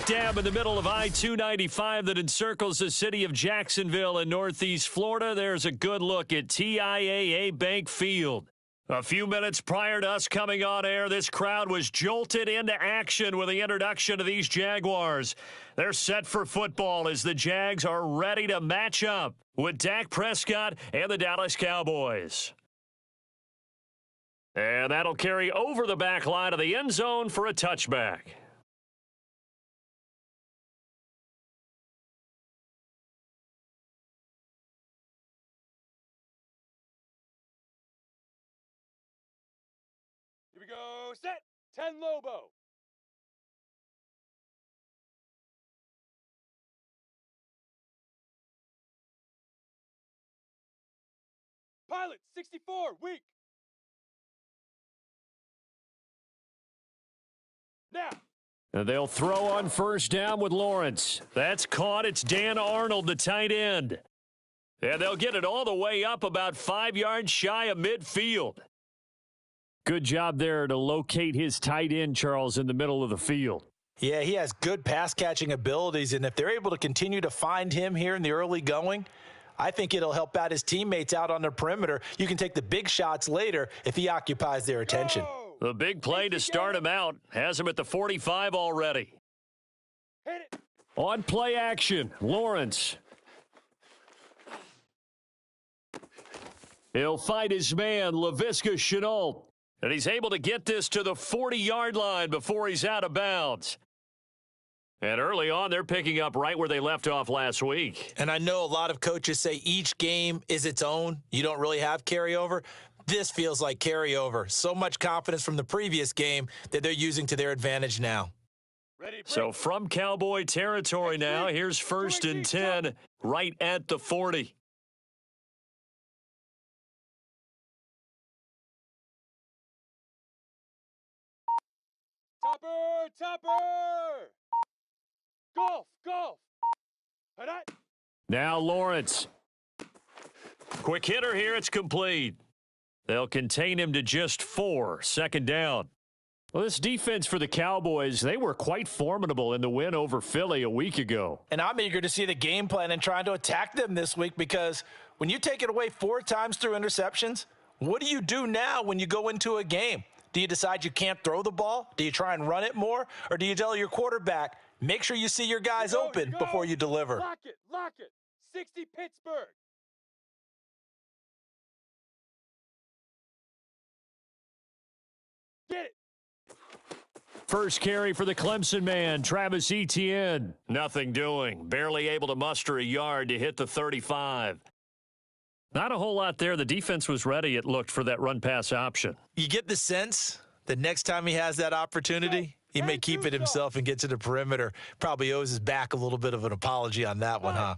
check dam in the middle of I-295 that encircles the city of Jacksonville in northeast Florida. There's a good look at TIAA Bank Field. A few minutes prior to us coming on air, this crowd was jolted into action with the introduction of these Jaguars. They're set for football as the Jags are ready to match up with Dak Prescott and the Dallas Cowboys. And that'll carry over the back line of the end zone for a touchback. Here we go, set, 10 Lobo. Pilot, 64, weak. Now. And they'll throw on first down with Lawrence. That's caught. It's Dan Arnold, the tight end. And they'll get it all the way up about 5 yards shy of midfield. Good job there to locate his tight end, Charles, in the middle of the field. Yeah, he has good pass-catching abilities, and if they're able to continue to find him here in the early going, I think it'll help out his teammates out on the perimeter. You can take the big shots later if he occupies their attention. The big play to start him out has him at the 45 already. Hit it. On play action, Lawrence. He'll fight his man, Laviska Shenault. And he's able to get this to the 40-yard line before he's out of bounds. And early on, they're picking up right where they left off last week. And I know a lot of coaches say each game is its own. You don't really have carryover. This feels like carryover. So much confidence from the previous game that they're using to their advantage now. Ready, so from Cowboy territory now, here's 1st and 10 right at the 40. Topper! Golf! Now Lawrence. Quick hitter here, it's complete. They'll contain him to just 4, second down. Well, this defense for the Cowboys, they were quite formidable in the win over Philly a week ago. And I'm eager to see the game plan and trying to attack them this week because when you take it away 4 times through interceptions, what do you do now when you go into a game? Do you decide you can't throw the ball? Do you try and run it more? Or do you tell your quarterback, make sure you see your guys open before you deliver? Lock it. 60 Pittsburgh. Get it. First carry for the Clemson man, Travis Etienne. Nothing doing. Barely able to muster a yard to hit the 35. Not a whole lot there. The defense was ready, it looked, for that run-pass option. You get the sense that next time he has that opportunity, he may keep it himself and get to the perimeter. Probably owes his back a little bit of an apology on that one, huh?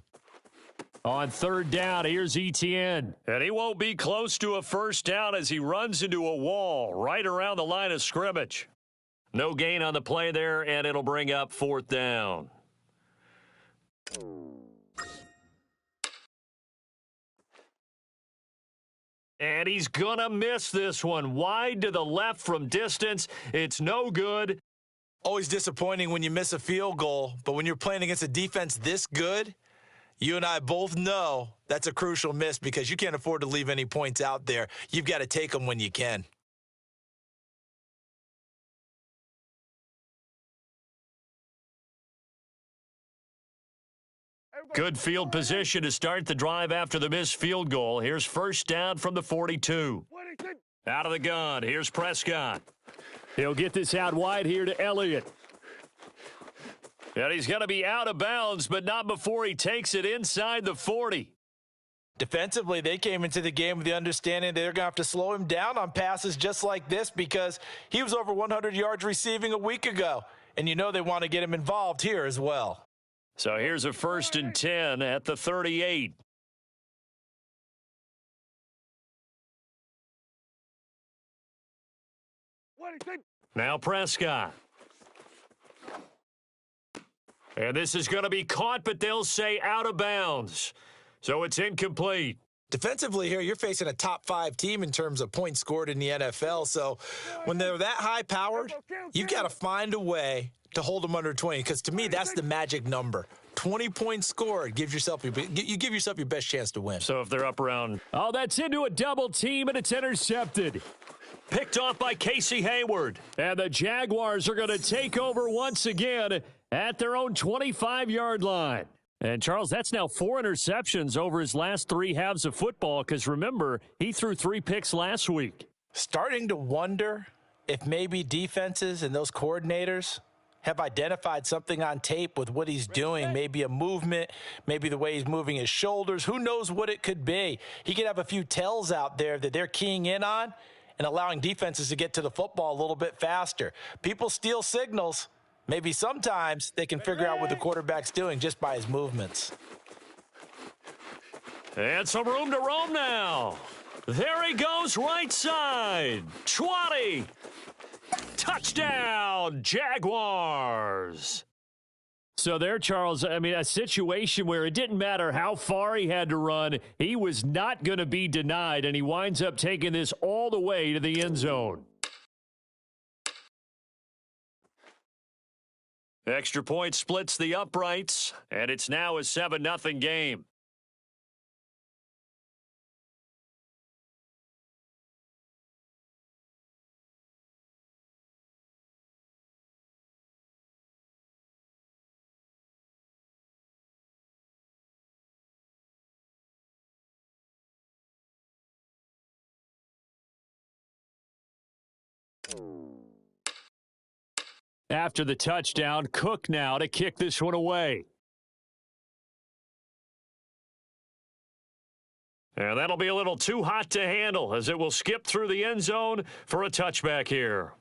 On 3rd down, here's Etienne. And he won't be close to a first down as he runs into a wall right around the line of scrimmage. No gain on the play there, and it'll bring up 4th down. And he's going to miss this one. Wide to the left from distance. It's no good. Always disappointing when you miss a field goal, but when you're playing against a defense this good, you and I both know that's a crucial miss because you can't afford to leave any points out there. You've got to take them when you can. Good field position to start the drive after the missed field goal. Here's first down from the 42. Out of the gun. Here's Prescott. He'll get this out wide here to Elliott. And he's going to be out of bounds, but not before he takes it inside the 40. Defensively, they came into the game with the understanding they're going to have to slow him down on passes just like this because he was over 100 yards receiving a week ago. And you know they want to get him involved here as well. So here's a 1st and 10 at the 38. Now Prescott. And this is going to be caught, but they'll say out of bounds. So it's incomplete. Defensively here, you're facing a top 5 team in terms of points scored in the NFL. So when they're that high powered, you've got to find a way to hold them under 20, because to me, that's the magic number. 20 points scored you give yourself your best chance to win. So if they're up around, oh, that's into a double team, and it's intercepted. Picked off by Casey Hayward. And the Jaguars are going to take over once again at their own 25-yard line. And, Charles, that's now 4 interceptions over his last 3 halves of football, because, remember, he threw 3 picks last week. Starting to wonder if maybe defenses and those coordinators have identified something on tape with what he's doing, maybe a movement, maybe the way he's moving his shoulders. Who knows what it could be? He could have a few tells out there that they're keying in on and allowing defenses to get to the football a little bit faster. People steal signals. Maybe sometimes they can figure out what the quarterback's doing just by his movements. And some room to roam now. There he goes, right side. 20. Touchdown, Jaguars. So there, Charles, I mean, a situation where it didn't matter how far he had to run, he was not going to be denied, and he winds up taking this all the way to the end zone. Extra point splits the uprights, and it's now a 7-0 game. After the touchdown, Cook now to kick this one away. And that'll be a little too hot to handle, as it will skip through the end zone for a touchback here.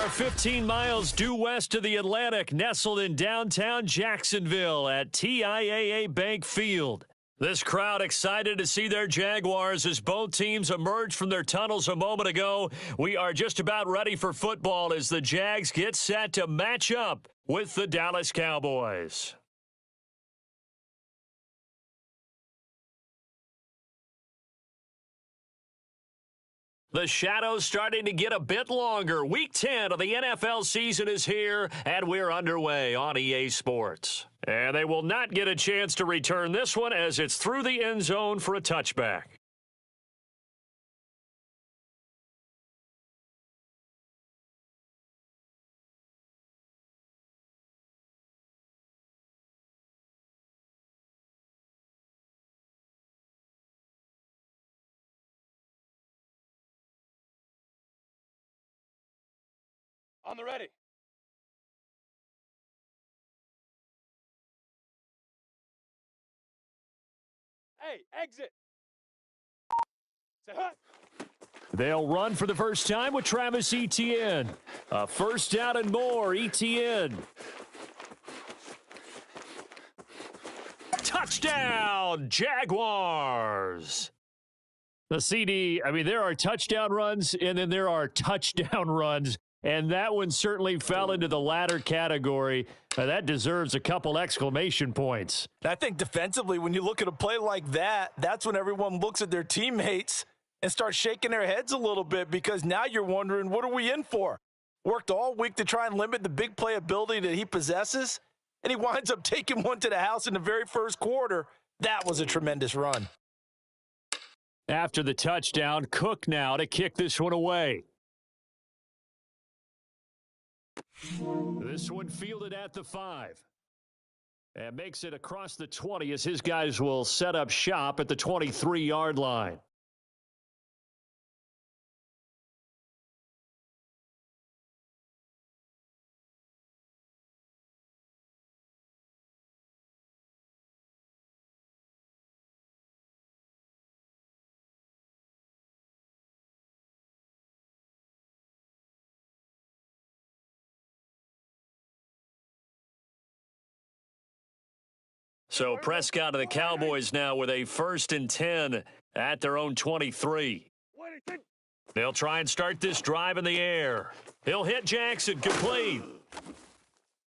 are 15 miles due west of the Atlantic, nestled in downtown Jacksonville at TIAA Bank Field. This crowd excited to see their Jaguars as both teams emerged from their tunnels a moment ago. We are just about ready for football as the Jags get set to match up with the Dallas Cowboys. The shadow's starting to get a bit longer. Week 10 of the NFL season is here, and we're underway on EA Sports. And they will not get a chance to return this one as it's through the end zone for a touchback. On the ready. Hey, exit. Say hut. They'll run for the first time with Travis Etienne. A first down and more, Etienne. Touchdown, Jaguars. The CD, I mean, there are touchdown runs, and then there are touchdown runs. And that one certainly fell into the latter category. That deserves a couple exclamation points. I think defensively, when you look at a play like that, that's when everyone looks at their teammates and starts shaking their heads a little bit, because now you're wondering, what are we in for? Worked all week to try and limit the big playability that he possesses, and he winds up taking one to the house in the very first quarter. That was a tremendous run. After the touchdown, Cook now to kick this one away. This one fielded at the 5. And makes it across the 20 as his guys will set up shop at the 23-yard line. So Prescott of the Cowboys now with a 1st and 10 at their own 23. They'll try and start this drive in the air. He'll hit Jackson, complete.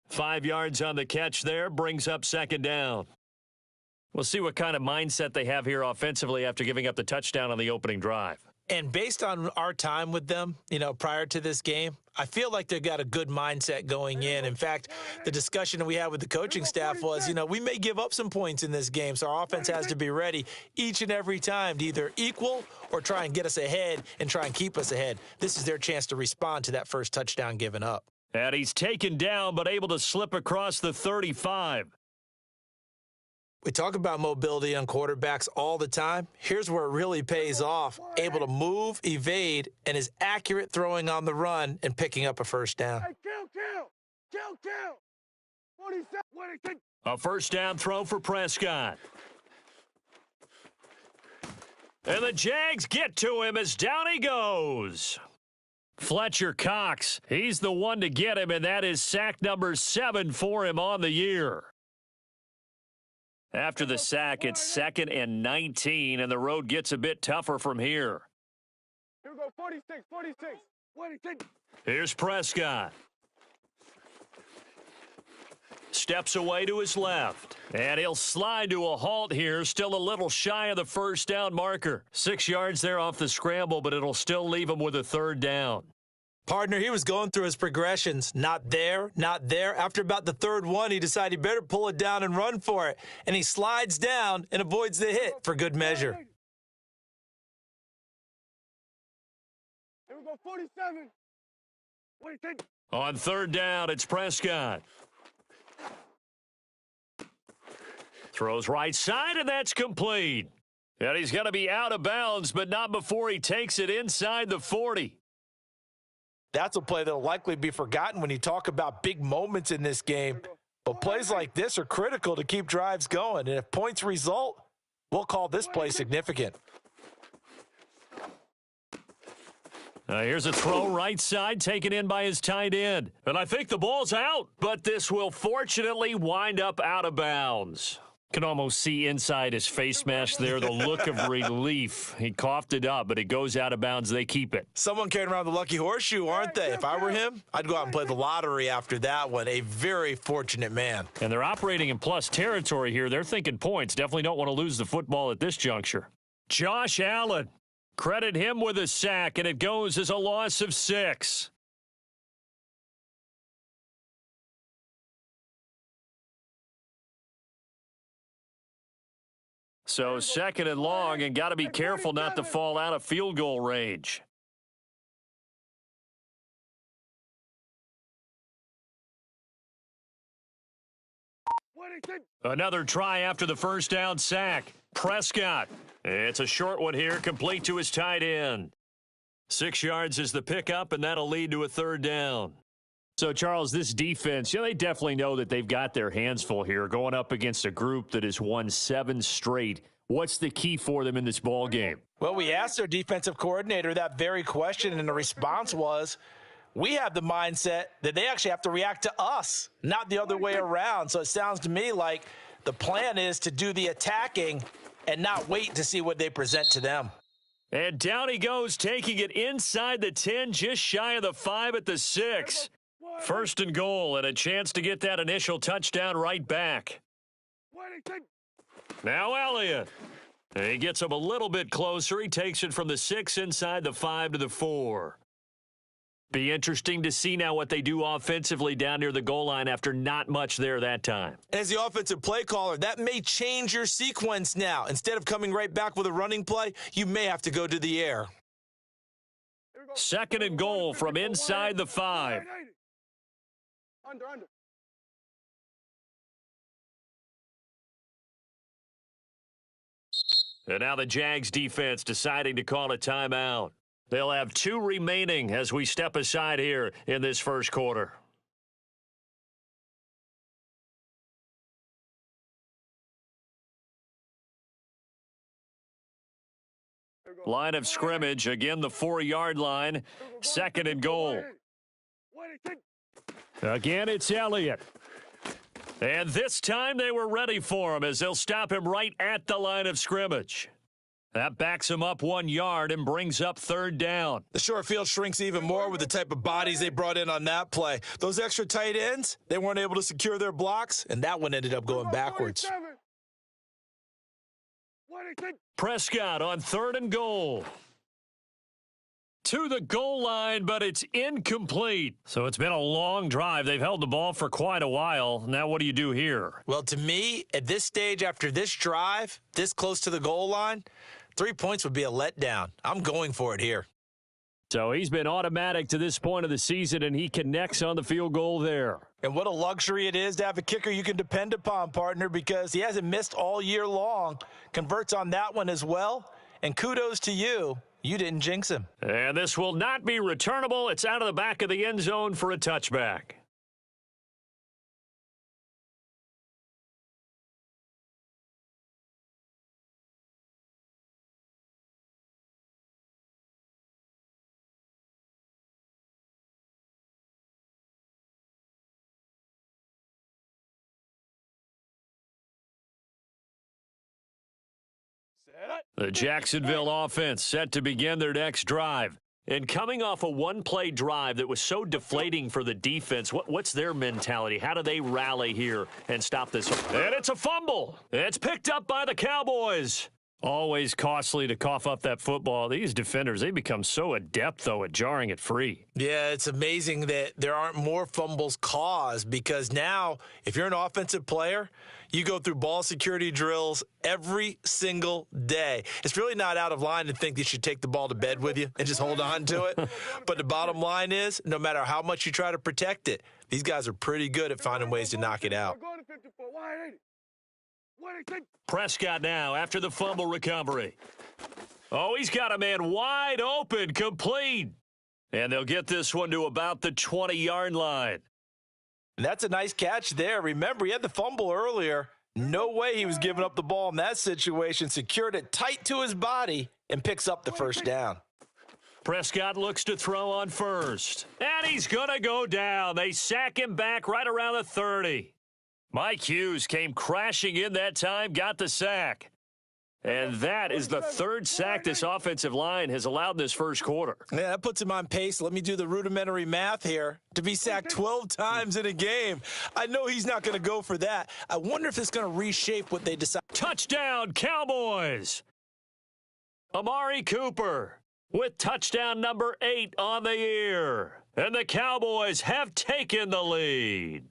5 yards on the catch there, brings up 2nd down. We'll see what kind of mindset they have here offensively after giving up the touchdown on the opening drive. And based on our time with them, prior to this game, I feel like they've got a good mindset going in. In fact, the discussion that we had with the coaching staff was, we may give up some points in this game, so our offense has to be ready each and every time to either equal or try and get us ahead and try and keep us ahead. This is their chance to respond to that first touchdown given up. And he's taken down but able to slip across the 35. We talk about mobility on quarterbacks all the time. Here's where it really pays off. Able to move, evade, and is accurate throwing on the run and picking up a first down. Hey, kill. 47. A first down throw for Prescott. And the Jags get to him as down he goes. Fletcher Cox, he's the one to get him, and that is sack number 7 for him on the year. After the sack, it's 2nd and 19, and the road gets a bit tougher from here. Here we go, 46. Here's Prescott. Steps away to his left, and he'll slide to a halt here, still a little shy of the first down marker. 6 yards there off the scramble, but it'll still leave him with a 3rd down. Partner, he was going through his progressions. Not there. After about the 3rd one, he decided he better pull it down and run for it. And he slides down and avoids the hit for good measure. Here we go, 47. On 3rd down, it's Prescott. Throws right side, and that's complete. And he's going to be out of bounds, but not before he takes it inside the 40. That's a play that will likely be forgotten when you talk about big moments in this game. But plays like this are critical to keep drives going. And if points result, we'll call this play significant. Here's a throw right side, taken in by his tight end. And I think the ball's out, but this will fortunately wind up out of bounds. Can almost see inside his face mask there the look of relief. He coughed it up, but it goes out of bounds. They keep it. Someone carrying around the lucky horseshoe, aren't they? If I were him, I'd go out and play the lottery after that one. A very fortunate man. And they're operating in plus territory here. They're thinking points. Definitely don't want to lose the football at this juncture. Josh Allen. Credit him with a sack, and it goes as a loss of 6. So second and long, and got to be careful not to fall out of field goal range. Another try after the first down sack. Prescott. It's a short one here, complete to his tight end. 6 yards is the pickup, and that'll lead to a third down. So, Charles, this defense, they definitely know that they've got their hands full here, going up against a group that has won 7 straight. What's the key for them in this ball game? Well, we asked their defensive coordinator that very question, and the response was, we have the mindset that they actually have to react to us, not the other way around. So it sounds to me like the plan is to do the attacking and not wait to see what they present to them. And down he goes, taking it inside the 10, just shy of the 5 at the 6. First and goal, and a chance to get that initial touchdown right back. Now Elliott. He gets him a little bit closer. He takes it from the 6 inside the 5 to the 4. Be interesting to see now what they do offensively down near the goal line after not much there that time. As the offensive play caller, that may change your sequence now. Instead of coming right back with a running play, you may have to go to the air. Second and goal from inside the 5. Under. And now the Jags defense deciding to call a timeout. They'll have 2 remaining as we step aside here in this first quarter. Line of scrimmage, again the 4-yard line. Second and goal. Again, it's Elliott. And this time they were ready for him as they'll stop him right at the line of scrimmage. That backs him up 1 yard and brings up third down. The short field shrinks even more with the type of bodies they brought in on that play. Those extra tight ends, they weren't able to secure their blocks, and that one ended up going backwards. Prescott on third and goal. To the goal line, but it's incomplete. So it's been a long drive. They've held the ball for quite a while. Now what do you do here? Well, to me, at this stage after this drive, this close to the goal line, 3 points would be a letdown. I'm going for it here. So he's been automatic to this point of the season, and he connects on the field goal there. And what a luxury it is to have a kicker you can depend upon, partner, because he hasn't missed all year long. Converts on that one as well. And kudos to you. You didn't jinx him. And this will not be returnable. It's out of the back of the end zone for a touchback. The Jacksonville offense set to begin their next drive. And coming off a one-play drive that was so deflating for the defense, what's their mentality? How do they rally here and stop this? And it's a fumble. It's picked up by the Cowboys. Always costly to cough up that football. These defenders, they become so adept, though, at jarring it free. Yeah, it's amazing that there aren't more fumbles caused because now, if you're an offensive player, you go through ball security drills every single day. It's really not out of line to think you should take the ball to bed with you and just hold on to it. But the bottom line is, no matter how much you try to protect it, these guys are pretty good at finding ways to knock it out. Prescott now after the fumble recovery. Oh, he's got a man wide open, complete. And they'll get this one to about the 20-yard line. And that's a nice catch there. Remember, he had the fumble earlier. No way he was giving up the ball in that situation. Secured it tight to his body and picks up the first down. Prescott looks to throw on first. And he's going to go down. They sack him back right around the 30. Mike Hughes came crashing in that time, got the sack. And that is the third sack this offensive line has allowed this first quarter. Yeah, that puts him on pace. Let me do the rudimentary math here. To be sacked 12 times in a game, I know he's not going to go for that. I wonder if it's going to reshape what they decide. Touchdown, Cowboys! Amari Cooper with touchdown number 8 on the year. And the Cowboys have taken the lead.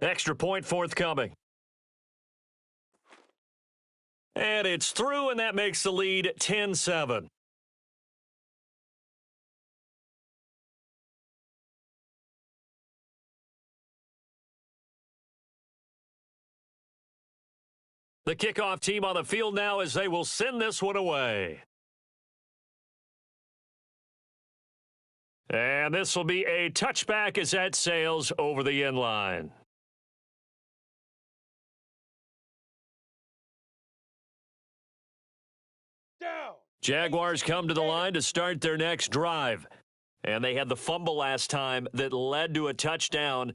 Extra point forthcoming. And it's through, and that makes the lead 10-7. The kickoff team on the field now as they will send this one away. And this will be a touchback as that sails over the end line. Jaguars come to the line to start their next drive. And they had the fumble last time that led to a touchdown.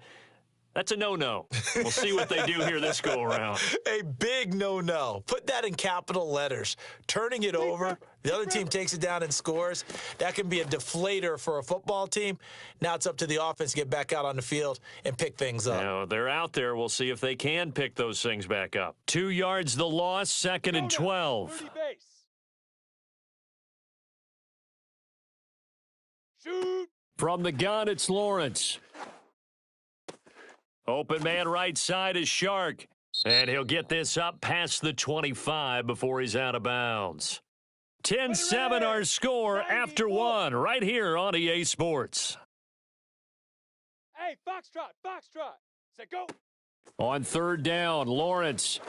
That's a no-no. We'll see what they do here this go-around. A big no-no. Put that in capital letters. Turning it over, the other team takes it down and scores. That can be a deflator for a football team. Now it's up to the offense to get back out on the field and pick things up. Now, they're out there. We'll see if they can pick those things back up. 2 yards the loss, 2nd and 12. Shoot! From the gun, it's Lawrence. Open man right side is Shark. And he'll get this up past the 25 before he's out of bounds. 10-7 our score after one right here on EA Sports. Hey, Foxtrot, Foxtrot. Say go. On 3rd down, Lawrence.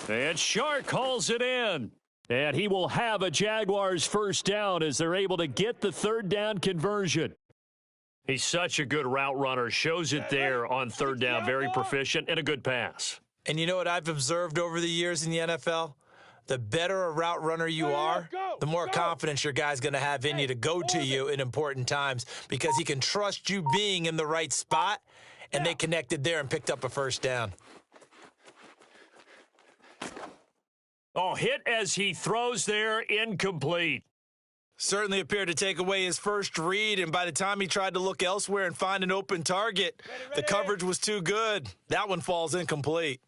And Shark calls it in. And he will have a Jaguars first down as they're able to get the 3rd down conversion. He's such a good route runner. Shows it there on 3rd down. Very proficient and a good pass. And you know what I've observed over the years in the NFL? The better a route runner you are, the more confidence your guy's going to have in you to go to you in important times because he can trust you being in the right spot, and they connected there and picked up a first down. Oh, hit as he throws there, incomplete. Certainly appeared to take away his first read, and by the time he tried to look elsewhere and find an open target, the coverage was too good. That one falls incomplete.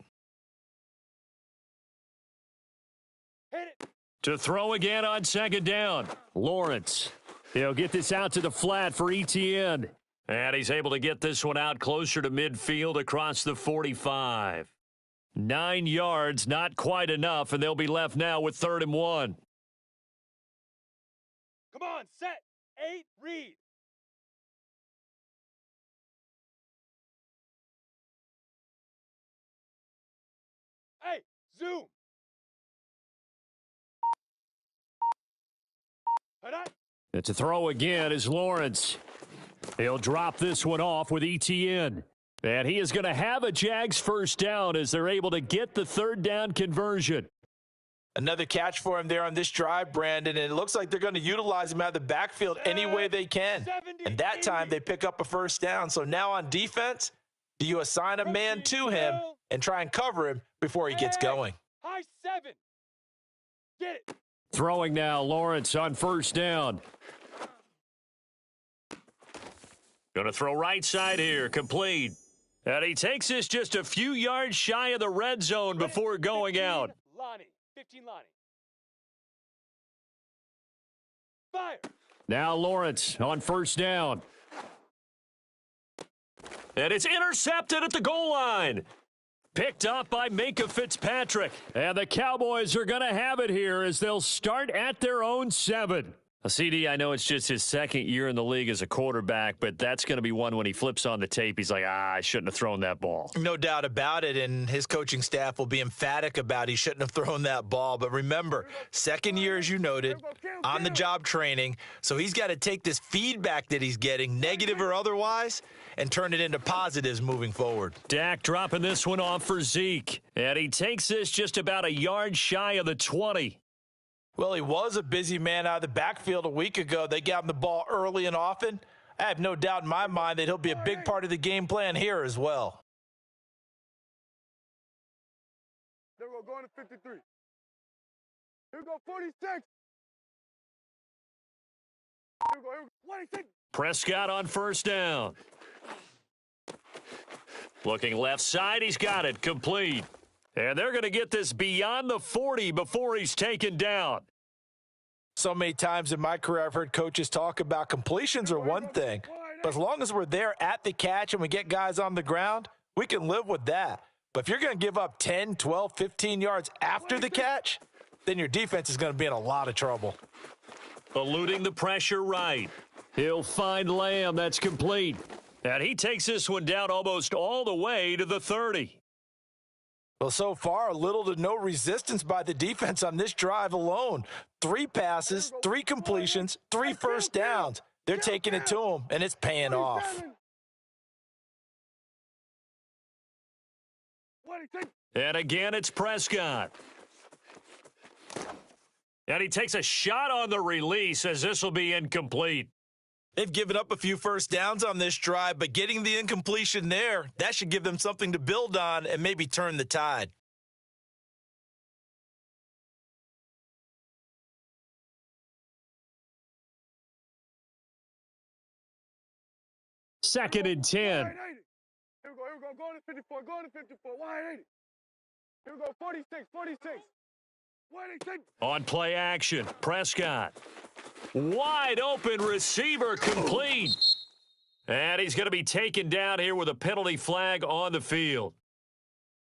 Hit it. To throw again on 2nd down, Lawrence. He'll get this out to the flat for ETN. And he's able to get this one out closer to midfield across the 45. 9 yards, not quite enough, and they'll be left now with 3rd and 1. Come on, set. 8, read. Hey, zoom. It's a throw again is Lawrence. He'll drop this one off with ETN. And he is going to have a Jags first down as they're able to get the 3rd down conversion. Another catch for him there on this drive, Brandon, and it looks like they're going to utilize him out of the backfield any way they can. And that time they pick up a first down. So now on defense, do you assign a man to him and try and cover him before he gets going? High 7. Get it. Throwing now, Lawrence on 1st down. Going to throw right side here, complete. And he takes this just a few yards shy of the red zone before going out. Lonnie. 15 Lonnie. Fire. Now Lawrence on 1st down. And it's intercepted at the goal line. Picked up by Minka Fitzpatrick. And the Cowboys are going to have it here as they'll start at their own 7. CD, I know it's just his 2nd year in the league as a quarterback, but that's going to be one when he flips on the tape. He's like, I shouldn't have thrown that ball. No doubt about it, and his coaching staff will be emphatic about he shouldn't have thrown that ball. But remember, 2nd year, as you noted, on-the-job training, so he's got to take this feedback that he's getting, negative or otherwise, and turn it into positives moving forward. Dak dropping this one off for Zeke, and he takes this just about a yard shy of the 20. Well, he was a busy man out of the backfield a week ago. They got him the ball early and often. I have no doubt in my mind that he'll be a big part of the game plan here as well. There we go, going to 53. Here we go, 46. Here we go, 26. Prescott on first down. Looking left side, he's got it, complete. And they're going to get this beyond the 40 before he's taken down. So many times in my career, I've heard coaches talk about completions are one thing, but as long as we're there at the catch and we get guys on the ground, we can live with that. But if you're going to give up 10, 12, 15 yards after the catch, then your defense is going to be in a lot of trouble. Eluding the pressure right. He'll find Lamb. That's complete. And he takes this one down almost all the way to the 30. Well, so far, little to no resistance by the defense on this drive alone. 3 passes, 3 completions, 3 first downs. They're taking it to him, and it's paying off. And again, it's Prescott. And he takes a shot on the release as this will be incomplete. They've given up a few first downs on this drive, but getting the incompletion there, that should give them something to build on and maybe turn the tide. Second and 10. Here we go, going to 54, going to 54, 180. Here we go, 46, 46. 186. On play action, Prescott. Wide open receiver, complete. And he's going to be taken down here with a penalty flag on the field.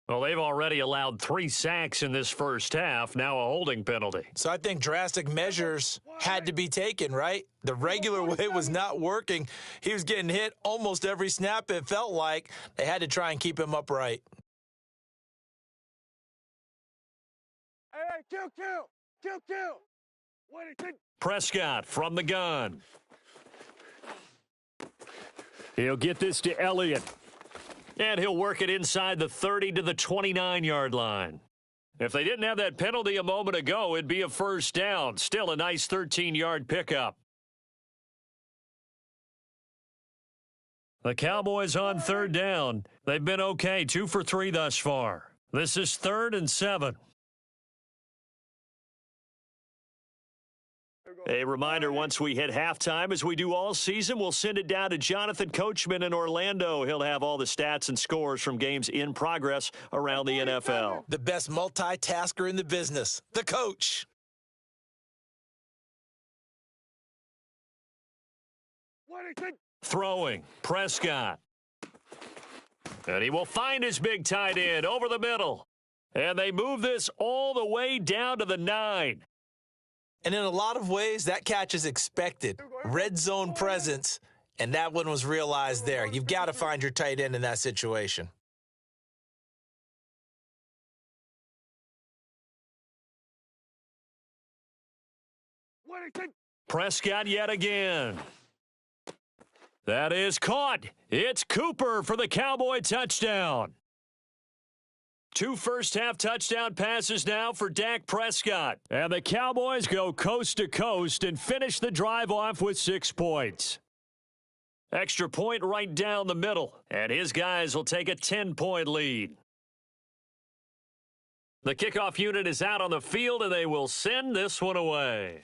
Well, they've already allowed 3 sacks in this first half, now a holding penalty. So I think drastic measures had to be taken, right? The regular way was not working. He was getting hit almost every snap, it felt like. They had to try and keep him upright. Hey, kill. 186. Prescott from the gun. He'll get this to Elliott. And he'll work it inside the 30 to the 29-yard line. If they didn't have that penalty a moment ago, it'd be a first down. Still a nice 13-yard pickup. The Cowboys on third down. They've been okay, 2 for 3 thus far. This is 3rd and 7. A reminder, once we hit halftime, as we do all season, we'll send it down to Jonathan Coachman in Orlando. He'll have all the stats and scores from games in progress around the NFL. The best multitasker in the business, the coach. Throwing, Prescott. And he will find his big tight end over the middle. And they move this all the way down to the 9. And in a lot of ways, that catch is expected. Red zone presence, and that one was realized there. You've got to find your tight end in that situation. Prescott yet again. That is caught. It's Cooper for the Cowboy touchdown. 2 first-half touchdown passes now for Dak Prescott. And the Cowboys go coast to coast and finish the drive off with 6 points. Extra point right down the middle. And his guys will take a 10-point lead. The kickoff unit is out on the field, and they will send this one away.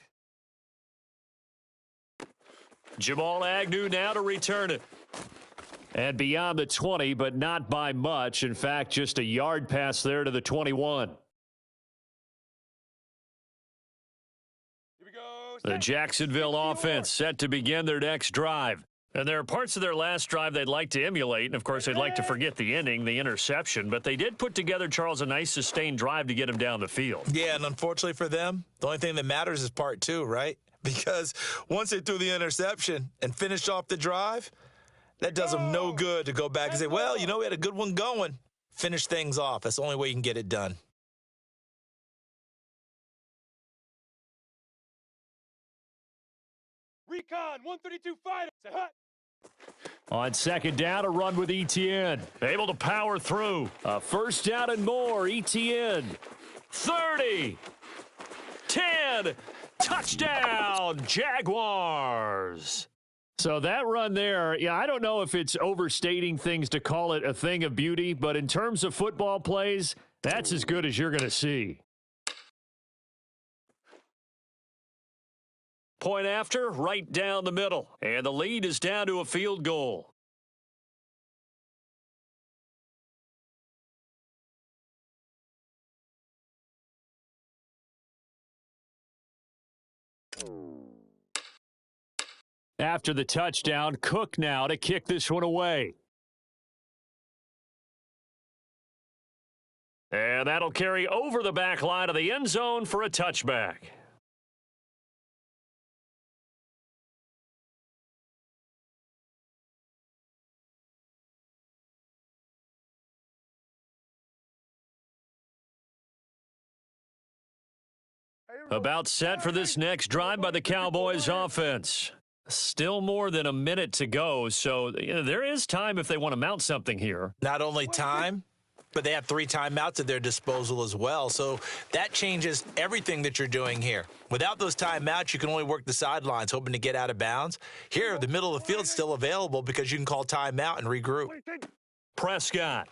Jamal Agnew now to return it. And beyond the 20, but not by much. In fact, just a yard pass there to the 21. The Jacksonville offense set to begin their next drive. And there are parts of their last drive they'd like to emulate. And, of course, they'd like to forget the ending, the interception. But they did put together, Charles, a nice sustained drive to get him down the field. Yeah, and unfortunately for them, the only thing that matters is part 2, right? Because once they threw the interception and finished off the drive, that does them no good to go back and say, well, you know, we had a good one going. Finish things off. That's the only way you can get it done. Recon, 132 fighter. Say hut. On second down, a run with ETN. Able to power through. A first down and more, ETN. 30. 10. Touchdown, Jaguars. So that run there, yeah, I don't know if it's overstating things to call it a thing of beauty, but in terms of football plays, that's as good as you're going to see. Point after, right down the middle, and the lead is down to a field goal. After the touchdown, Cook now to kick this one away. And that'll carry over the back line of the end zone for a touchback. About set for this next drive by the Cowboys offense. Still more than a minute to go, so there is time if they want to mount something here. Not only time, but they have 3 timeouts at their disposal as well. So that changes everything that you're doing here. Without those timeouts, you can only work the sidelines, hoping to get out of bounds. Here, the middle of the field's still available because you can call timeout and regroup. Prescott.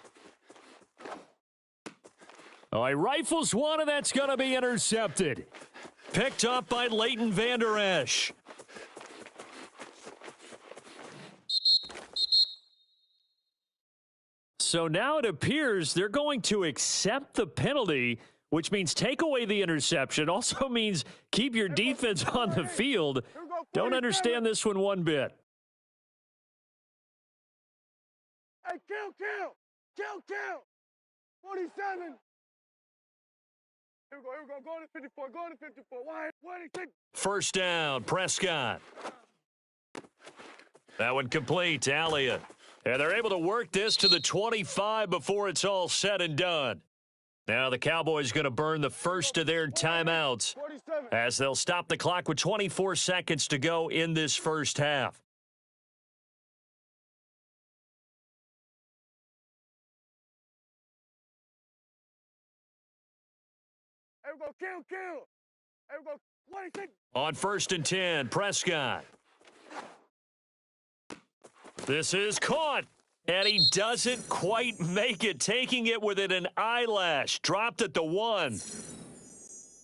Oh, he rifles one, and that's going to be intercepted. Picked up by Leighton Vander Esch. So now it appears they're going to accept the penalty, which means take away the interception. Also means keep your defense on the field. Don't understand this one bit. Hey, kill. 47. Here we go. Go to 54. Go to 54. Why? First down, Prescott. That one complete, Elliott. And they're able to work this to the 25 before it's all said and done. Now the Cowboys going to burn the first of their timeouts as they'll stop the clock with 24 seconds to go in this first half. Here we go. Kill. Here we go. 26. On 1st and 10, Prescott. This is caught, and he doesn't quite make it, taking it within an eyelash. Dropped at the 1.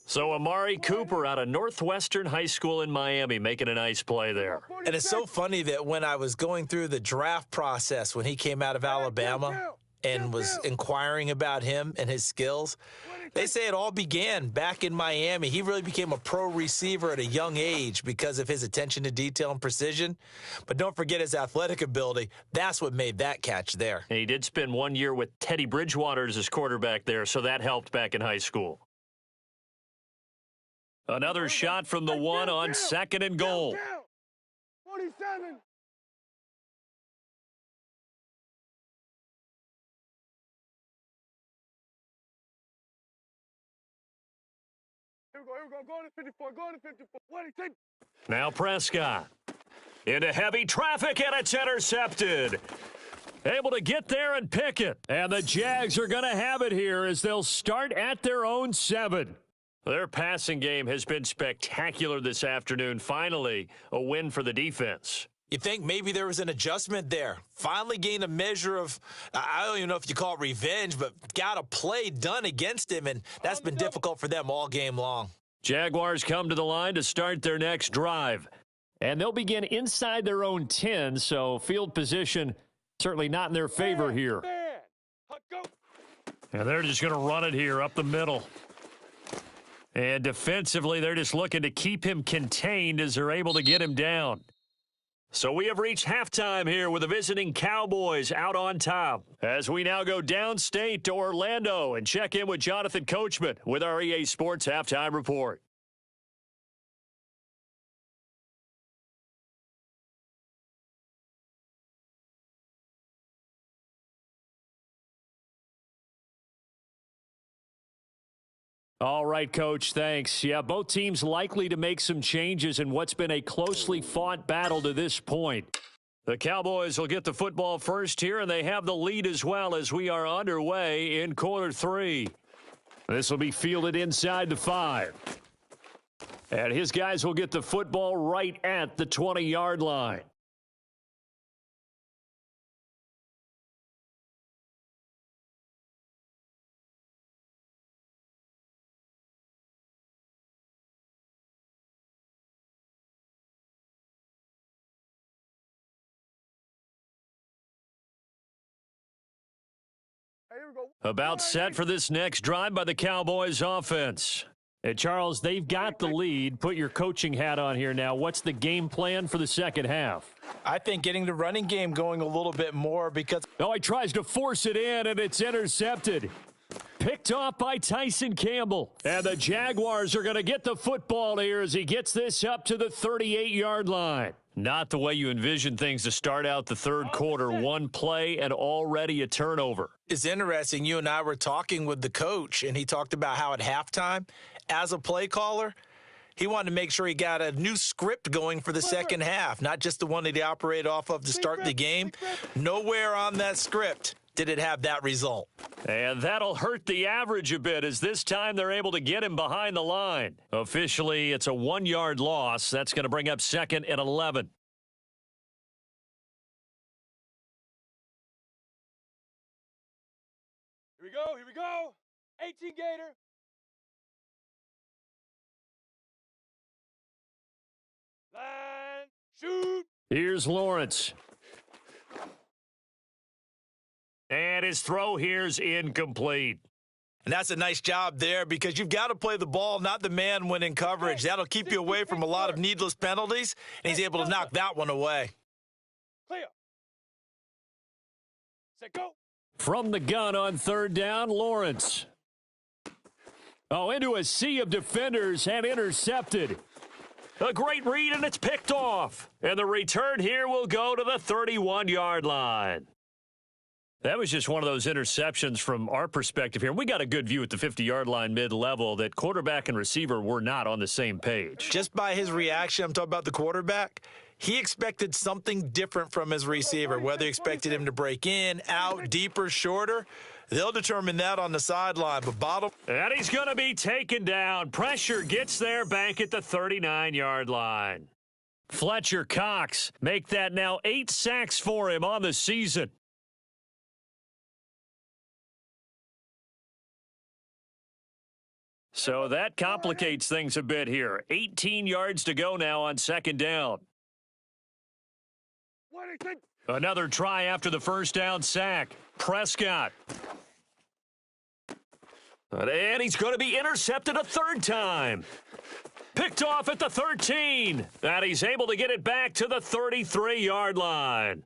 So Amari Cooper out of Northwestern High School in Miami making a nice play there. And it's so funny that when I was going through the draft process when he came out of Alabama and was inquiring about him and his skills, they say it all began back in Miami. He really became a pro receiver at a young age because of his attention to detail and precision. But don't forget his athletic ability. That's what made that catch there. And he did spend 1 year with Teddy Bridgewater as his quarterback there, so that helped back in high school. Another shot from the 1 on 2nd and goal. 47. Here we go. Go to 54. Go to 54. 26. Now Prescott. Into heavy traffic, and it's intercepted. Able to get there and pick it. And the Jags are going to have it here as they'll start at their own 7. Their passing game has been spectacular this afternoon. Finally, a win for the defense. You think maybe there was an adjustment there. Finally gained a measure of, I don't even know if you call it revenge, but got a play done against him, and that's been difficult for them all game long. Jaguars come to the line to start their next drive. And they'll begin inside their own 10, so field position certainly not in their favor here. And they're just going to run it here up the middle. And defensively, they're just looking to keep him contained as they're able to get him down. So we have reached halftime here with the visiting Cowboys out on top. As we now go downstate to Orlando and check in with Jonathan Coachman with our EA Sports Halftime Report. All right, Coach, thanks. Yeah, both teams likely to make some changes in what's been a closely fought battle to this point. The Cowboys will get the football first here, and they have the lead as well as we are underway in quarter 3. This will be fielded inside the 5. And his guys will get the football right at the 20-yard line. Here we go. About set for this next drive by the Cowboys offense. And Charles, they've got the lead. Put your coaching hat on here now. What's the game plan for the second half? I think getting the running game going a little bit more because... Oh, he tries to force it in, and it's intercepted. Picked off by Tyson Campbell. And the Jaguars are going to get the football here as he gets this up to the 38-yard line. Not the way you envision things to start out the third quarter. One play and already a turnover. It's interesting. You and I were talking with the coach, and he talked about how at halftime, as a play caller, he wanted to make sure he got a new script going for the second half, not just the one that he operated off of to start the game. Nowhere on that script did it have that result. And that'll hurt the average a bit as this time they're able to get him behind the line. Officially, it's a 1-yard loss. That's going to bring up second and 11. Here we go. Here we go. 18 Gator. Line. Shoot. Here's Lawrence. And his throw here's incomplete. And that's a nice job there because you've got to play the ball, not the man when in coverage. That'll keep you away from a lot of needless penalties, and he's able to knock that one away. Clear. Set, go. From the gun on third down, Lawrence. Oh, into a sea of defenders and intercepted. A great read, and it's picked off. And the return here will go to the 31-yard line. That was just one of those interceptions from our perspective here. We got a good view at the 50-yard line mid-level that quarterback and receiver were not on the same page. Just by his reaction, I'm talking about the quarterback, he expected something different from his receiver, whether he expected him to break in, out, deeper, shorter. They'll determine that on the sideline. But bottom. And he's going to be taken down. Pressure gets there back at the 39-yard line. Fletcher Cox make that now 8 sacks for him on the season. So that complicates things a bit here. 18 yards to go now on second down. Another try after the first down sack. Prescott. And he's going to be intercepted a third time. Picked off at the 13. And he's able to get it back to the 33-yard line.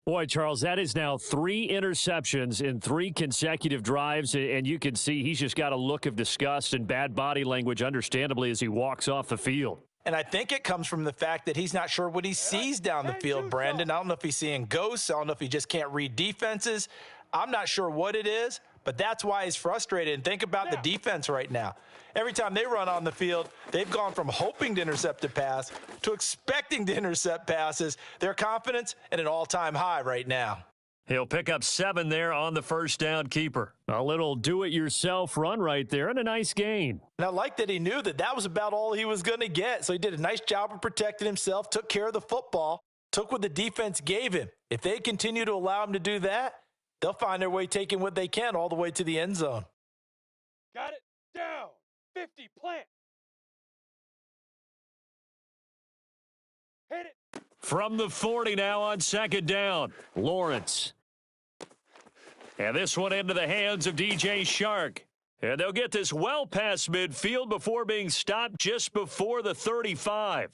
Boy, Charles, that is now 3 interceptions in 3 consecutive drives, and you can see he's just got a look of disgust and bad body language, understandably, as he walks off the field. And I think it comes from the fact that he's not sure what he sees down the field, Brandon. I don't know if he's seeing ghosts. I don't know if he just can't read defenses. I'm not sure what it is, but that's why he's frustrated. And think about the defense right now. Every time they run on the field, they've gone from hoping to intercept a pass to expecting to intercept passes. Their confidence at an all-time high right now. He'll pick up 7 there on the first down keeper. A little do-it-yourself run right there and a nice gain. And I like that he knew that that was about all he was going to get. So he did a nice job of protecting himself, took care of the football, took what the defense gave him. If they continue to allow him to do that, they'll find their way taking what they can all the way to the end zone. Got it. Down. 50, plant. Hit it. From the 40 now on second down, Lawrence. And this one into the hands of DJ Shark. And they'll get this well past midfield before being stopped just before the 35.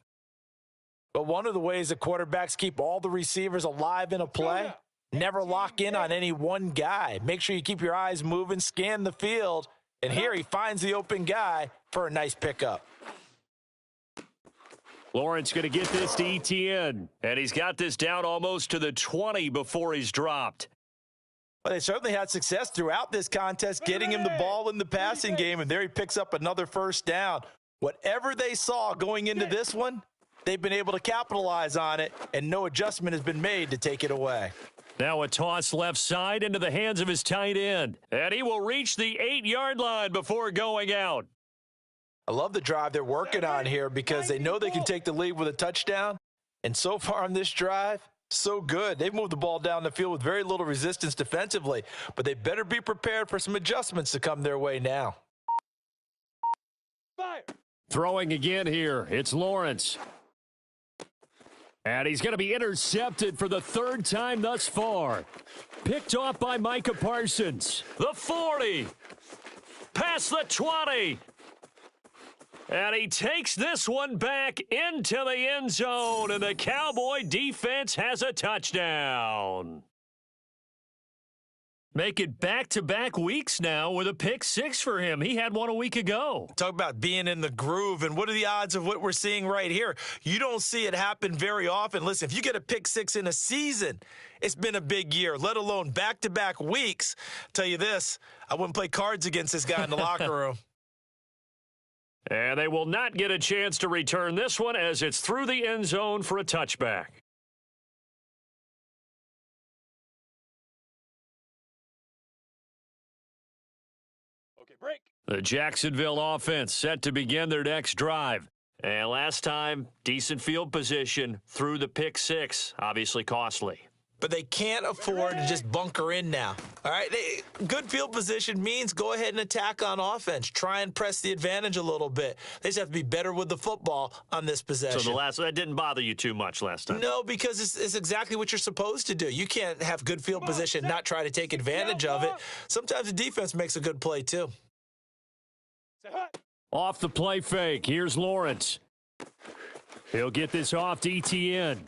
But one of the ways that quarterbacks keep all the receivers alive in a play, never lock in on any one guy. Make sure you keep your eyes moving, scan the field. And here he finds the open guy for a nice pickup. Lawrence going to get this to ETN. And he's got this down almost to the 20 before he's dropped. Well, they certainly had success throughout this contest, getting him the ball in the passing game. And there he picks up another first down. Whatever they saw going into this one, they've been able to capitalize on it, and no adjustment has been made to take it away. Now a toss left side into the hands of his tight end. And he will reach the 8-yard line before going out. I love the drive they're working on here because they know they can take the lead with a touchdown. And so far on this drive, so good. They've moved the ball down the field with very little resistance defensively, but they better be prepared for some adjustments to come their way now. Fire. Throwing again here. It's Lawrence. And he's going to be intercepted for the third time thus far. Picked off by Micah Parsons. The 40. Past the 20. And he takes this one back into the end zone, and the Cowboy defense has a touchdown. Make it back-to-back weeks now with a pick six for him. He had one a week ago. Talk about being in the groove, and what are the odds of what we're seeing right here? You don't see it happen very often. Listen, if you get a pick six in a season, it's been a big year, let alone back-to-back weeks. Tell you this, I wouldn't play cards against this guy in the locker room. And they will not get a chance to return this one as it's through the end zone for a touchback. Okay, break. The Jacksonville offense set to begin their next drive. And last time, decent field position through the pick six, obviously costly. But they can't afford to just bunker in now. All right, good field position means go ahead and attack on offense. Try and press the advantage a little bit. They just have to be better with the football on this possession. So that didn't bother you too much last time? No, because it's exactly what you're supposed to do. You can't have good field position, not try to take advantage of it. Sometimes the defense makes a good play too. Off the play fake, here's Lawrence. He'll get this off to ETN.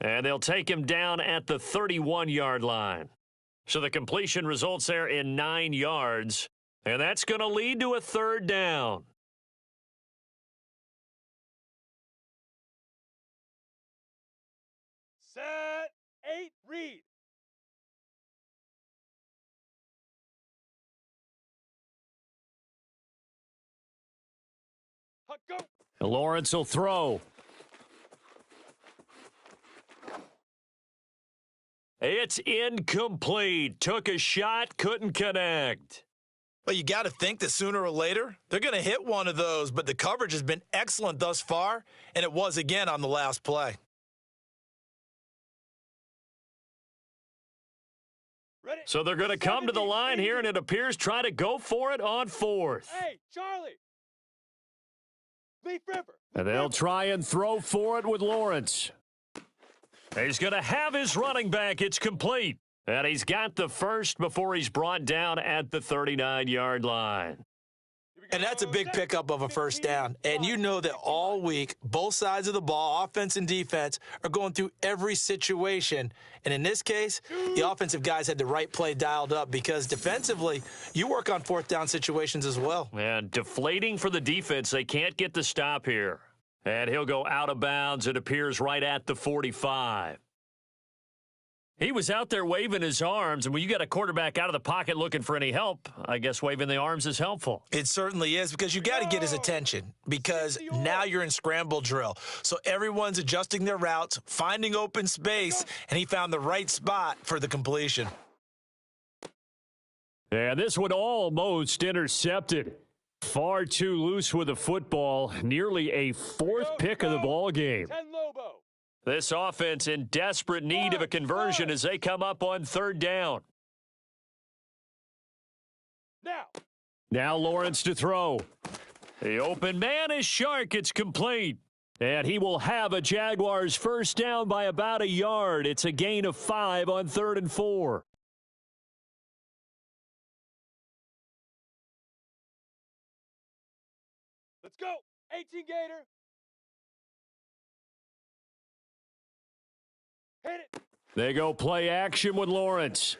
And they'll take him down at the 31-yard line. So the completion results there in 9 yards. And that's going to lead to a third down. Set. 8. Read. Go. Lawrence will throw. It's incomplete. Took a shot, couldn't connect. Well, you got to think that sooner or later they're going to hit one of those, but the coverage has been excellent thus far, and it was again on the last play. Ready. So they're going to come to the line here, and it appears try to go for it on fourth. Hey, Charlie. Leaf River. And they'll try and throw for it with Lawrence. He's going to have his running back. It's complete. And he's got the first before he's brought down at the 39-yard line. And that's a big pickup of a first down. And you know that all week, both sides of the ball, offense and defense, are going through every situation. And in this case, the offensive guys had the right play dialed up because defensively, you work on fourth down situations as well. And deflating for the defense. They can't get the stop here. And he'll go out of bounds. It appears right at the 45. He was out there waving his arms, and when you got a quarterback out of the pocket looking for any help, I guess waving the arms is helpful. It certainly is because you got to get his attention because now you're in scramble drill. So everyone's adjusting their routes, finding open space, and he found the right spot for the completion. And this one almost intercepted. Far too loose with the football. Nearly a fourth pick of the ball game. This offense in desperate need of a conversion as they come up on third down. Now Lawrence to throw. The open man is Shark. It's complete. And he will have a Jaguars first down by about a yard. It's a gain of 5 on 3rd and 4. Let's go. 18 Gator. Hit it. They go play action with Lawrence.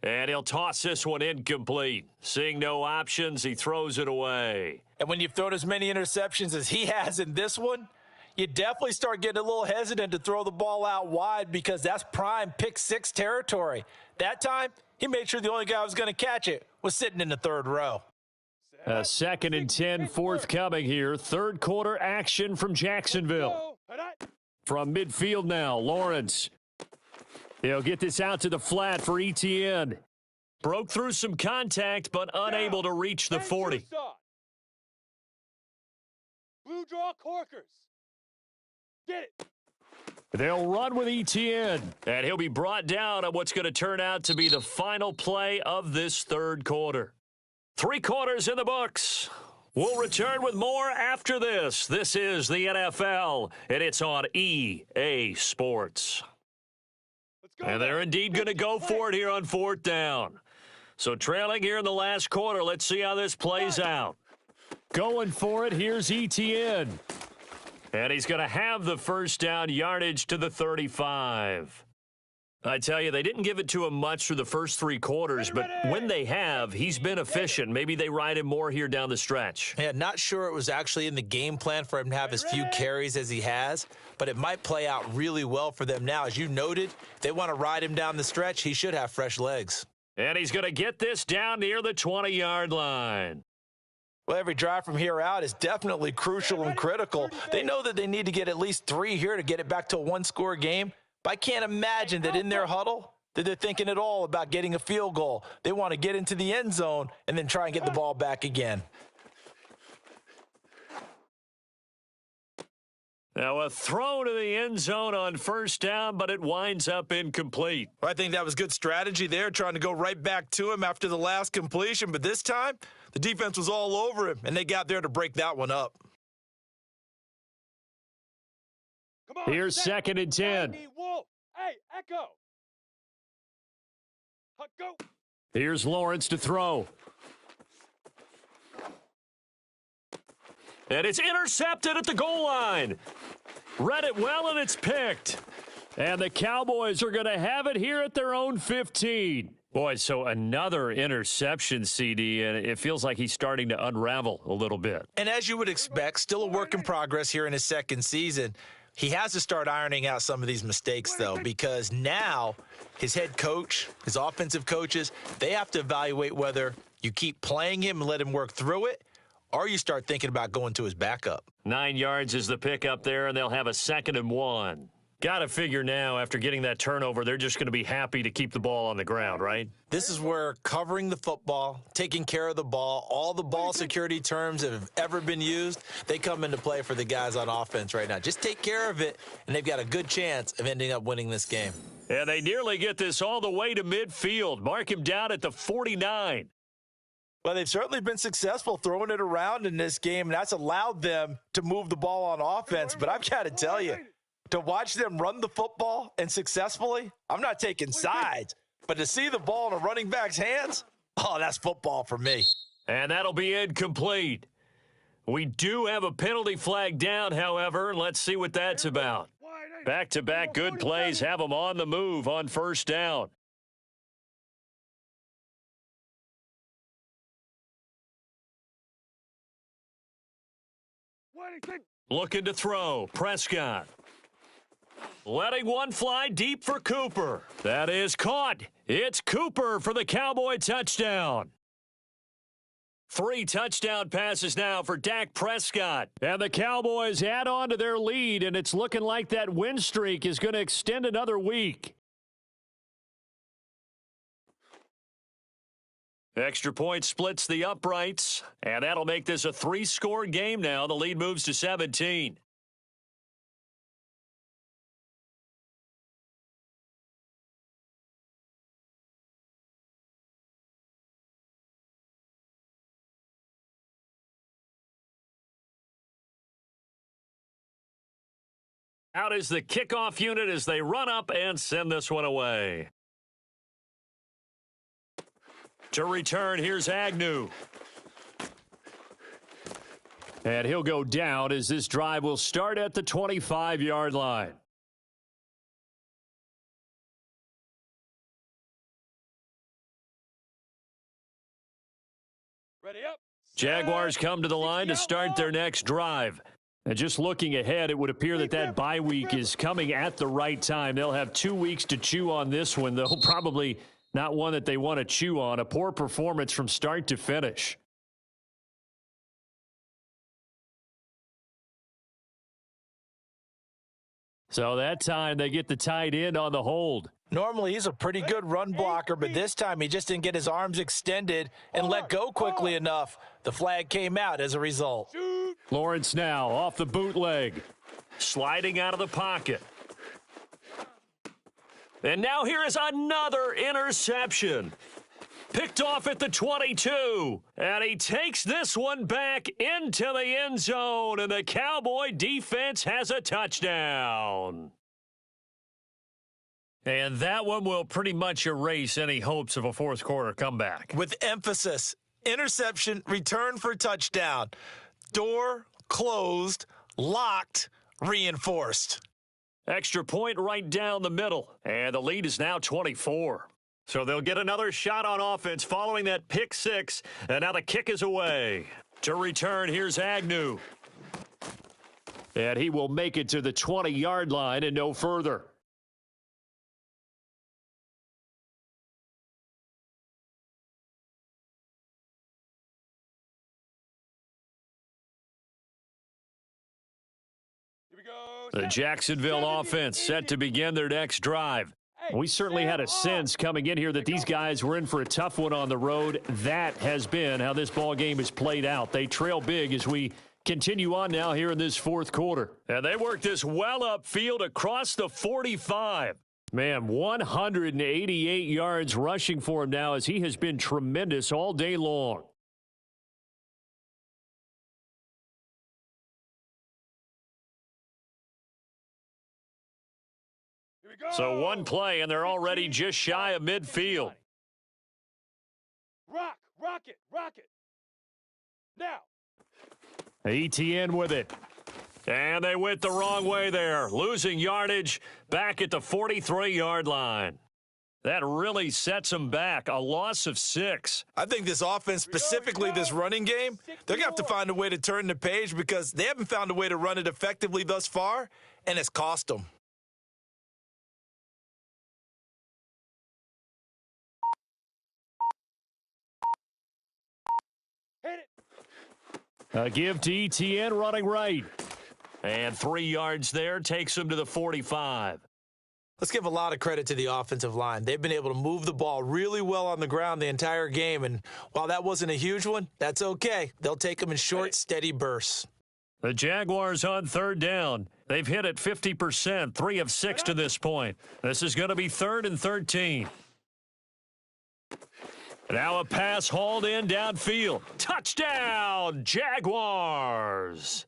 And he'll toss this one incomplete. Seeing no options, he throws it away. And when you've thrown as many interceptions as he has in this one, you definitely start getting a little hesitant to throw the ball out wide because that's prime pick six territory. That time, he made sure the only guy who was going to catch it was sitting in the third row. A 2nd and 10 forthcoming here. Third quarter action from Jacksonville. From midfield now, Lawrence. He'll get this out to the flat for ETN. Broke through some contact, but unable to reach the 40. Blue draw corkers. Get it. They'll run with ETN, and he'll be brought down on what's going to turn out to be the final play of this third quarter. 3 quarters in the books. We'll return with more after this. This is the NFL, and it's on EA Sports. And they're indeed going to go for it here on 4th down. So trailing here in the last quarter, let's see how this plays out. Going for it, here's ETN. And he's going to have the first down, yardage to the 35. I tell you, they didn't give it to him much through the first 3 quarters, but when they have, he's been efficient. Maybe they ride him more here down the stretch. Yeah, not sure it was actually in the game plan for him to have as few carries as he has, but it might play out really well for them now. As you noted, if they want to ride him down the stretch, he should have fresh legs. And he's going to get this down near the 20-yard line. Well, every drive from here out is definitely crucial and critical. They know that they need to get at least 3 here to get it back to a 1-score game. But I can't imagine that in their huddle that they're thinking at all about getting a field goal. They want to get into the end zone and then try and get the ball back again. Now a throw to the end zone on first down, but it winds up incomplete. Well, I think that was good strategy there, trying to go right back to him after the last completion. But this time, the defense was all over him, and they got there to break that one up. Here's 2nd and 10. Hey, Echo. Go. Here's Lawrence to throw. And it's intercepted at the goal line. Read it well, and it's picked. And the Cowboys are going to have it here at their own 15. Boy, so another interception, CD, and it feels like he's starting to unravel a little bit. And as you would expect, still a work in progress here in his 2nd season. He has to start ironing out some of these mistakes, though, because now his head coach, his offensive coaches, they have to evaluate whether you keep playing him and let him work through it, or you start thinking about going to his backup. 9 yards is the pickup there, and they'll have a 2nd and 1. Got to figure now, after getting that turnover, they're just going to be happy to keep the ball on the ground, right? This is where covering the football, taking care of the ball, all the ball security terms that have ever been used, they come into play for the guys on offense right now. Just take care of it, and they've got a good chance of ending up winning this game. And they nearly get this all the way to midfield. Mark him down at the 49. Well, they've certainly been successful throwing it around in this game, and that's allowed them to move the ball on offense. But I've got to tell you, to watch them run the football and successfully, I'm not taking sides, but to see the ball in a running back's hands, oh, that's football for me. And that'll be incomplete. We do have a penalty flag down, however. Let's see what that's about. Back-to-back good plays have them on the move on first down. Looking to throw. Prescott. Letting one fly deep for Cooper. That is caught. It's Cooper for the Cowboy touchdown. 3 touchdown passes now for Dak Prescott. And the Cowboys add on to their lead, and it's looking like that win streak is going to extend another week. Extra point splits the uprights, and that'll make this a 3-score game now. The lead moves to 17. Out is the kickoff unit as they run up and send this one away. To return, here's Agnew. And he'll go down as this drive will start at the 25-yard line. Ready up. Jaguars come to the line to start their next drive. And just looking ahead, it would appear that bye week is coming at the right time. They'll have 2 weeks to chew on this one, though probably not one that they want to chew on. A poor performance from start to finish. So that time they get the tight end on the hold. Normally, he's a pretty good run blocker, but this time he just didn't get his arms extended and let go quickly enough. The flag came out as a result. Lawrence now off the bootleg, sliding out of the pocket. And now here is another interception. Picked off at the 22, and he takes this one back into the end zone, and the Cowboy defense has a touchdown. And that one will pretty much erase any hopes of a fourth quarter comeback. With emphasis, interception, return for touchdown. Door closed, locked, reinforced. Extra point right down the middle, and the lead is now 24. So they'll get another shot on offense following that pick six, and now the kick is away. To return, here's Agnew. And he will make it to the 20-yard line and no further. The Jacksonville offense set to begin their next drive. We certainly had a sense coming in here that these guys were in for a tough one on the road. That has been how this ball game has played out. They trail big as we continue on now here in this fourth quarter. And they work this well upfield across the 45. Man, 188 yards rushing for him now as he has been tremendous all day long. So one play, and they're already just shy of midfield. Rock it. Now. ETN with it. And they went the wrong way there, losing yardage back at the 43-yard line. That really sets them back, a loss of 6. I think this offense, specifically this running game, they're going to have to find a way to turn the page because they haven't found a way to run it effectively thus far, and it's cost them. A give to ETN running right. And 3 yards there takes him to the 45. Let's give a lot of credit to the offensive line. They've been able to move the ball really well on the ground the entire game. And while that wasn't a huge one, that's okay. They'll take them in short, steady bursts. The Jaguars on third down. They've hit it 50%, 3 of 6 to this point. This is going to be 3rd and 13. Now a pass hauled in downfield. Touchdown, Jaguars.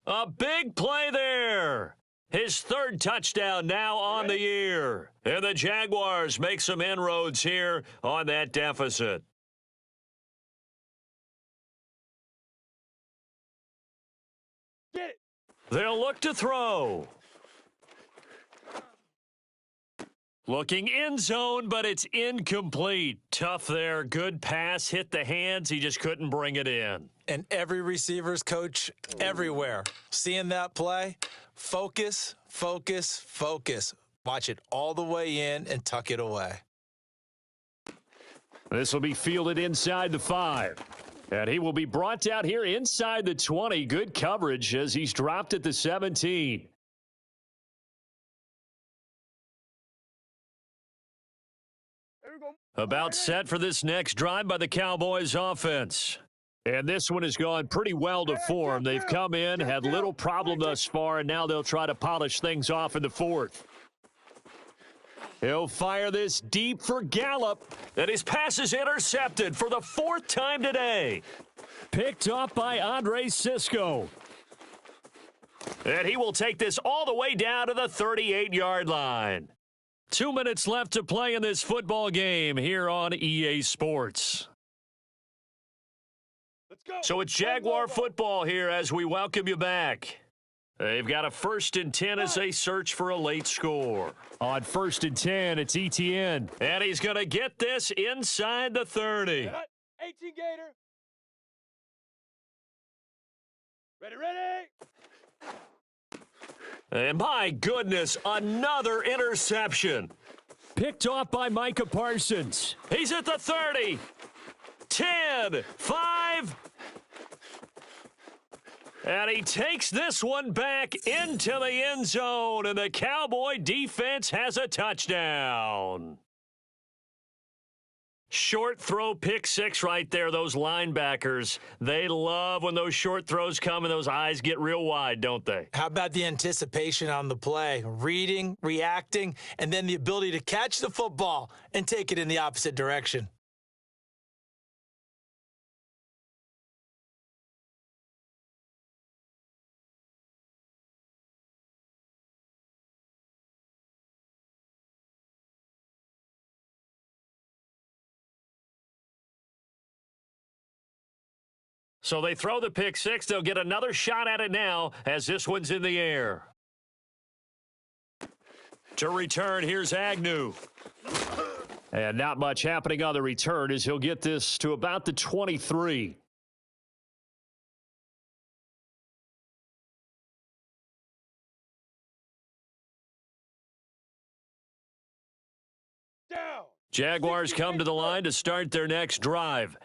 A big play there. His 3rd touchdown now on the year. And the Jaguars make some inroads here on that deficit. Get it. They'll look to throw. Looking end zone, but it's incomplete. Tough there. Good pass. Hit the hands. He just couldn't bring it in. And every receiver's coach everywhere. Seeing that play, focus, focus, focus. Watch it all the way in and tuck it away. This will be fielded inside the 5. And he will be brought down here inside the 20. Good coverage as he's dropped at the 17. About set for this next drive by the Cowboys offense. And this one has gone pretty well to form. They've come in, had little problem thus far, and now they'll try to polish things off in the 4th. He'll fire this deep for Gallup, and his pass is intercepted for the 4th time today. Picked off by Andre Sisco. And he will take this all the way down to the 38-yard line. 2 minutes left to play in this football game here on EA Sports. Let's go. So it's Jaguar football here as we welcome you back. They've got a 1st and 10 as they search for a late score. On 1st and 10, it's ETN. And he's going to get this inside the 30. 18 Gator. Ready. And my goodness, another interception. Picked off by Micah Parsons. He's at the 30. 10, 5. And he takes this one back into the end zone, and the Cowboy defense has a touchdown. Short throw pick six right there, those linebackers. They love when those short throws come and those eyes get real wide, don't they? How about the anticipation on the play? Reading, reacting, and then the ability to catch the football and take it in the opposite direction. So they throw the pick six. They'll get another shot at it now as this one's in the air. To return, here's Agnew. And not much happening on the return as he'll get this to about the 23. Down. Jaguars come to the line to start their next drive.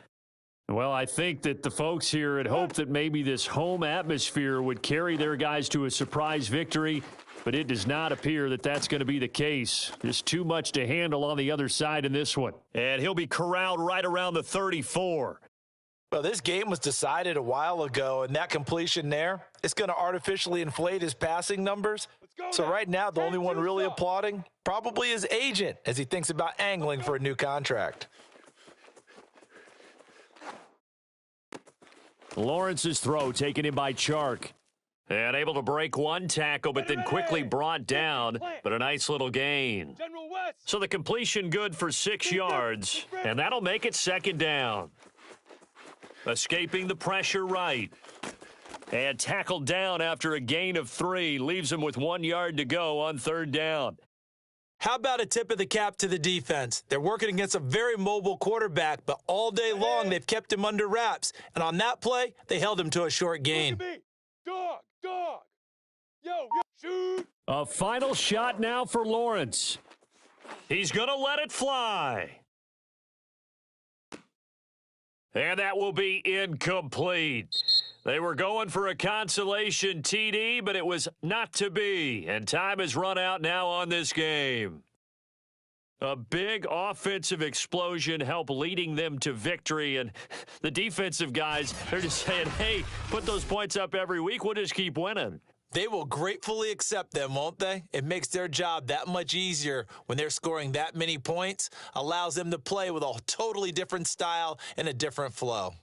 Well, I think that the folks here had hoped that maybe this home atmosphere would carry their guys to a surprise victory, but it does not appear that that's going to be the case. There's too much to handle on the other side in this one. And he'll be corralled right around the 34. Well, this game was decided a while ago, and that completion there, it's going to artificially inflate his passing numbers. So right now, the only one really applauding probably his agent as he thinks about angling for a new contract. Lawrence's throw taken in by Chark. And able to break one tackle, but then quickly brought down. But a nice little gain. So the completion good for 6 yards. And that'll make it second down. Escaping the pressure right. And tackled down after a gain of 3. Leaves him with 1 yard to go on third down. How about a tip of the cap to the defense? They're working against a very mobile quarterback, but all day long they've kept him under wraps. And on that play, they held him to a short gain. Dog. Yo, shoot. A final shot now for Lawrence. He's going to let it fly. And that will be incomplete. They were going for a consolation TD, but it was not to be. And time has run out now on this game. A big offensive explosion helped leading them to victory. And the defensive guys, they're just saying, hey, put those points up every week. We'll just keep winning. They will gratefully accept them, won't they? It makes their job that much easier when they're scoring that many points, allows them to play with a totally different style and a different flow.